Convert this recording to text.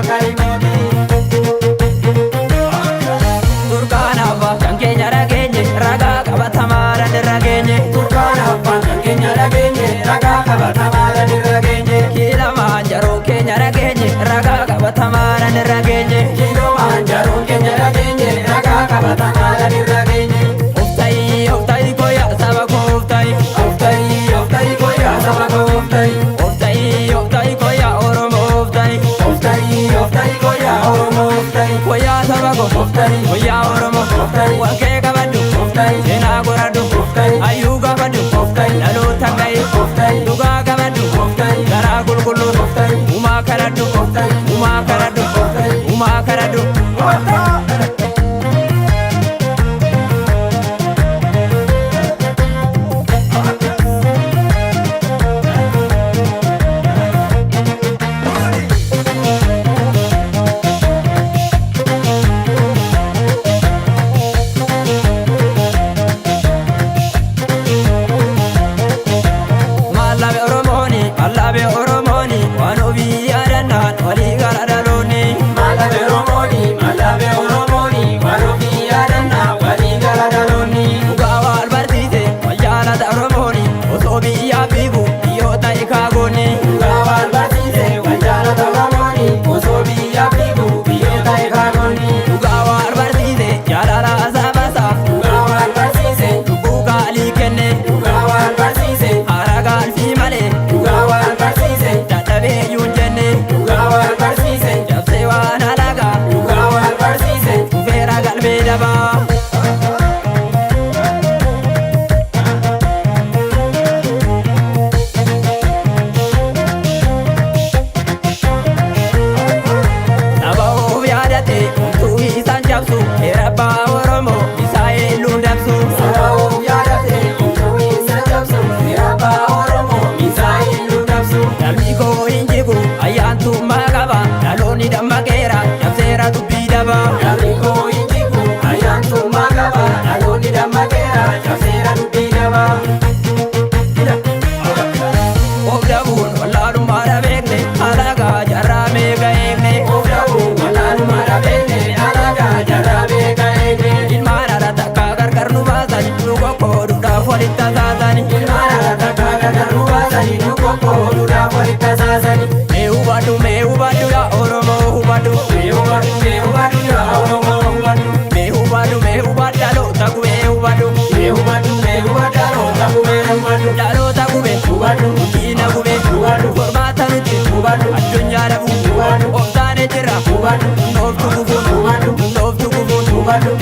karimoti. Turkana abbaan kan keenya dhageenye ragaa qabatamaadhaan irra geenye. Turkana abbaan kan keenya dhageenye ragaa qabatamaadhaan irra geenye. Kiilamaan jaroon keenya dhageenye ragaa qabatamaadhaan irra geenye. Kiilamaan jaroon keenya dhageenye ragaa qabatamaadhaan irra geenye. Oftayi koya saba koo oftayi. Oftayi koya saba koo oftayi. Oftayi koya Oromoo oftayi. Oftayi koya Oromoo oftayi. Koya saba koo Oftayi. koya Oromoo Oftayi. walkee qabadhu Oftayi. seenaa goradhu Oftayi. hayyuu gaafadhu Oftayi. dhaloota gahe Oftayi. dhugaa qabadhu Oftayi. garaa qulqulluu Oftayi. uumaa kadhadhu Oftayi. uumaa kadhadhu Oftayi. uumaa kadhadhu. Mallabe Oromooni waan ofii yaadannaan walii gara dhaloonni. Mallabe Oromooni waan ofii yaadannaan walii gara dhaloonni. Dhugaa wal barsiise wal jaalata Oromooni osoo biyyaa fiigu biyyoota ikaagoonni. Dhugaa wal barsiise wal jaalata Oromooni osoo biyyaa fiigu biyyoota ikaagoonni. Dhugaa wal barsiise jaalala asaabasaaf. Dhugaa wal barsiise Lubbuu gaalii kenne dhugaa wal barsiise haara gaalfii malee dhugaa wal barsiise dadhabee iyyuu hin jenne. dhugaa wal barsiise Cabsee waan alagaa dhugaa wal barsiise. dhufeera galmee dabaa. Saba of yaadate homtuu isaan cabsu heera abbaa Oromoo isaa eelluun dabsu. Saba of yaadate homtuu isa cabsu seera abbaa Oromoo isaa eenyuun dabsu. Namni koo hin jigu ayyaantummaa qaba dhaloonni dammaqeera cabseera dubbii daba. Namni koo hin jigu ayyaantummaa qaba dhaloonni dammaqeera cabseera dubbii daba. Of dabuun wallaalummaadha beekne alagaa jarraa meeqa eegne. Of dhabuun wallaalummaadha beekne alagaa jarraa meeqa eegne. Ilmaan haadha takka gargar nu baasan nu qoqqooduudhaaf walitti tasaasani. Ilmaan haadha takka gargar nu baasanii nu qoqqooduudhaaf walitti tasaasani. Mee hubadhu yaa Oromoo hubadhu. Mee hubadhu yaa Oromoo hubadhu. Mee hubadhu dhaloota gubee hubadhu. Mee hubadhu dhaloota gubee hubadhu. Dhaloota gubee Hubadhu. diina gubee Hubadhu. formaata nuti Hubadhu. addunyaa dhabu Hubadhu. of taane jira Hubadhu. nooftu gufuun Hubadhu. nooftu gufuun Hubadhu.